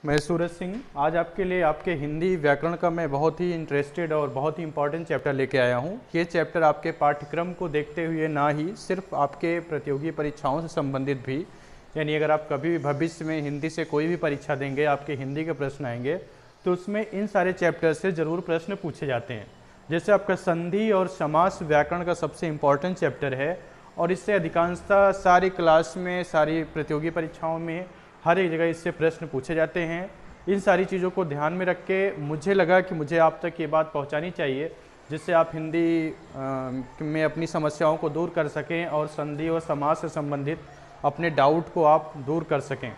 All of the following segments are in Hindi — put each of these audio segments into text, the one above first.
मैं सूरज सिंह आज आपके लिए आपके हिंदी व्याकरण का मैं बहुत ही इंटरेस्टेड और बहुत ही इंपॉर्टेंट चैप्टर लेके आया हूँ। ये चैप्टर आपके पाठ्यक्रम को देखते हुए ना ही सिर्फ आपके प्रतियोगी परीक्षाओं से संबंधित भी, यानी अगर आप कभी भी भविष्य में हिंदी से कोई भी परीक्षा देंगे, आपके हिंदी के प्रश्न आएंगे तो उसमें इन सारे चैप्टर से ज़रूर प्रश्न पूछे जाते हैं। जैसे आपका संधि और समास व्याकरण का सबसे इम्पॉर्टेंट चैप्टर है और इससे अधिकांशतः सारी क्लास में, सारी प्रतियोगी परीक्षाओं में हर एक जगह इससे प्रश्न पूछे जाते हैं। इन सारी चीज़ों को ध्यान में रख के मुझे लगा कि मुझे आप तक ये बात पहुंचानी चाहिए जिससे आप हिंदी में अपनी समस्याओं को दूर कर सकें और संधि और समास से संबंधित अपने डाउट को आप दूर कर सकें।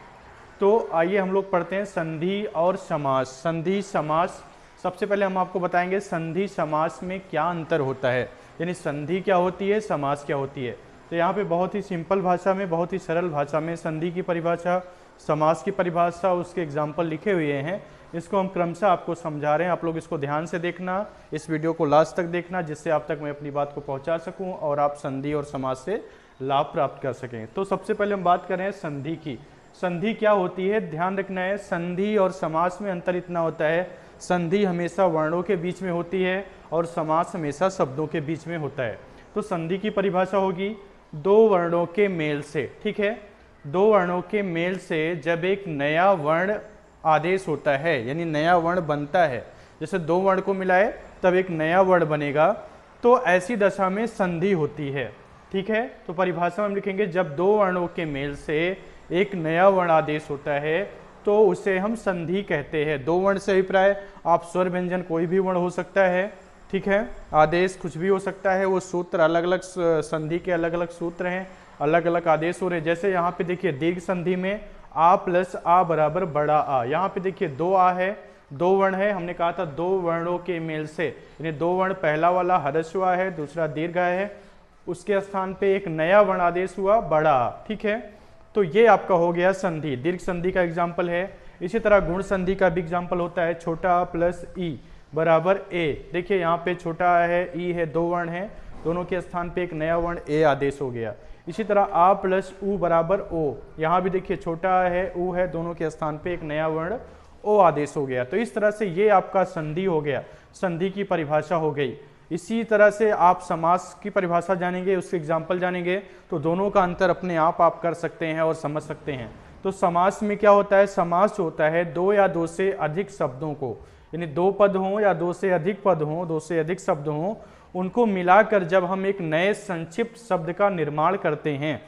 तो आइए हम लोग पढ़ते हैं संधि और समास। संधि समास, सबसे पहले हम आपको बताएंगे संधि समास में क्या अंतर होता है, यानी संधि क्या होती है, समास क्या होती है। तो यहाँ पे बहुत ही सिंपल भाषा में, बहुत ही सरल भाषा में संधि की परिभाषा, समास की परिभाषा, उसके एग्जाम्पल लिखे हुए हैं। इसको हम क्रमशः आपको समझा रहे हैं, आप लोग इसको ध्यान से देखना, इस वीडियो को लास्ट तक देखना जिससे आप तक मैं अपनी बात को पहुंचा सकूं और आप संधि और समास से लाभ प्राप्त कर सकें। तो सबसे पहले हम बात करें संधि की। संधि क्या होती है, ध्यान रखना है। संधि और समास में अंतर इतना होता है, संधि हमेशा वर्णों के बीच में होती है और समास हमेशा शब्दों के बीच में होता है। तो संधि की परिभाषा होगी दो वर्णों के मेल से, ठीक है। दो वर्णों के मेल से जब एक नया वर्ण आदेश होता है, यानी नया वर्ण बनता है, जैसे दो वर्ण को मिलाए तब एक नया वर्ण बनेगा, तो ऐसी दशा में संधि होती है, ठीक है। तो परिभाषा में हम लिखेंगे जब दो वर्णों के मेल से एक नया वर्ण आदेश होता है तो उसे हम संधि कहते हैं। दो वर्ण से अभिप्राय आप स्वर व्यंजन कोई भी वर्ण हो सकता है, ठीक है। आदेश कुछ भी हो सकता है, वो सूत्र अलग अलग, संधि के अलग अलग सूत्र हैं, अलग अलग आदेश हो रहे। जैसे यहाँ पे देखिए दीर्घ संधि में आ प्लस आ बराबर बड़ा आ, यहाँ पे देखिए दो आ है, दो वर्ण है, हमने कहा था दो वर्णों के मेल से, यानी दो वर्ण, पहला वाला ह्रस्व आ है, दूसरा दीर्घ आ है, उसके स्थान पे एक नया वर्ण आदेश हुआ बड़ा आ, ठीक है। तो ये आपका हो गया संधि, दीर्घ संधि का एग्जाम्पल है। इसी तरह गुण संधि का भी एग्जाम्पल होता है, छोटा आ प्लस ई बराबर ए। देखिए यहाँ पे छोटा आ है, ई है, दो वर्ण है, दोनों के स्थान पे एक नया वर्ण ए आदेश हो गया। इसी तरह आ प्लस उ बराबर ओ, यहाँ भी देखिए छोटा आ है, उ है, दोनों के स्थान पे एक नया वर्ण ओ आदेश हो गया। तो इस तरह से ये आपका संधि हो गया, संधि की परिभाषा हो गई। इसी तरह से आप समास की परिभाषा जानेंगे, उसके एग्जाम्पल जानेंगे तो दोनों का अंतर अपने आप कर सकते हैं और समझ सकते हैं। तो समास में क्या होता है, समास होता है दो या दो से अधिक शब्दों को, यानी दो पद हों या दो से अधिक पद हों, दो से अधिक शब्द हों, उनको मिलाकर जब हम एक नए संक्षिप्त शब्द का निर्माण करते हैं,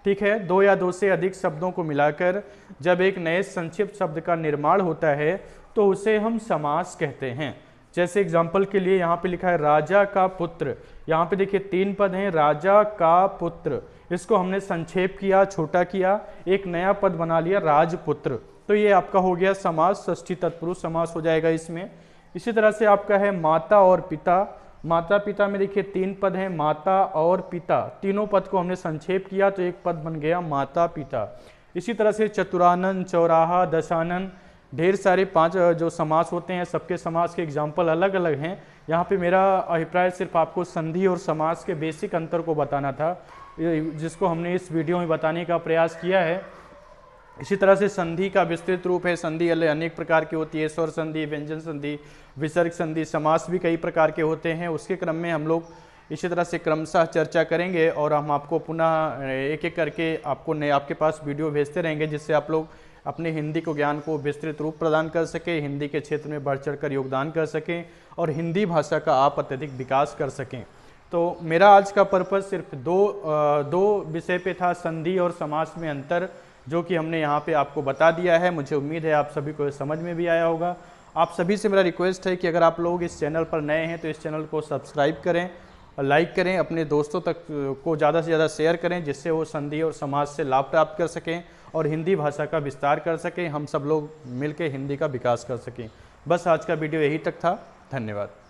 ठीक है। दो या दो से अधिक शब्दों को मिलाकर जब एक नए संक्षिप्त शब्द का निर्माण होता है तो उसे हम समास कहते हैं। जैसे एग्जाम्पल के लिए यहाँ पे लिखा है राजा का पुत्र, यहाँ पे देखिए तीन पद हैं, राजा का पुत्र, इसको हमने संक्षेप किया, छोटा किया, एक नया पद बना लिया राजपुत्र, तो ये आपका हो गया समास, षष्ठी तत्पुरुष समास हो जाएगा इसमें। इसी तरह से आपका है माता और पिता। माता पिता में देखिए तीन पद हैं, माता और पिता, तीनों पद को हमने संक्षेप किया तो एक पद बन गया माता पिता। इसी तरह से चतुरानन, चौराहा, दशानन, ढेर सारे पांच जो समास होते हैं, सबके समास के एग्जाम्पल अलग अलग हैं। यहाँ पे मेरा अभिप्राय सिर्फ आपको संधि और समास के बेसिक अंतर को बताना था, जिसको हमने इस वीडियो में बताने का प्रयास किया है। इसी तरह से संधि का विस्तृत रूप है, संधि अनेक प्रकार की होती है, स्वर संधि, व्यंजन संधि, विसर्ग संधि, समास भी कई प्रकार के होते हैं। उसके क्रम में हम लोग इसी तरह से क्रमशः चर्चा करेंगे और हम आपको पुनः एक एक करके आपके पास वीडियो भेजते रहेंगे जिससे आप लोग अपने हिंदी को ज्ञान को विस्तृत रूप प्रदान कर सकें, हिंदी के क्षेत्र में बढ़ चढ़कर योगदान कर सकें और हिंदी भाषा का आप अत्यधिक विकास कर सकें। तो मेरा आज का पर्पज़ सिर्फ दो विषय पे था, संधि और समास में अंतर, जो कि हमने यहाँ पे आपको बता दिया है। मुझे उम्मीद है आप सभी को समझ में भी आया होगा। आप सभी से मेरा रिक्वेस्ट है कि अगर आप लोग इस चैनल पर नए हैं तो इस चैनल को सब्सक्राइब करें और लाइक करें, अपने दोस्तों तक को ज़्यादा से ज़्यादा शेयर करें जिससे वो संधि और समास से लाभ प्राप्त कर सकें और हिंदी भाषा का विस्तार कर सकें, हम सब लोग मिलकर हिंदी का विकास कर सकें। बस आज का वीडियो यही तक था, धन्यवाद।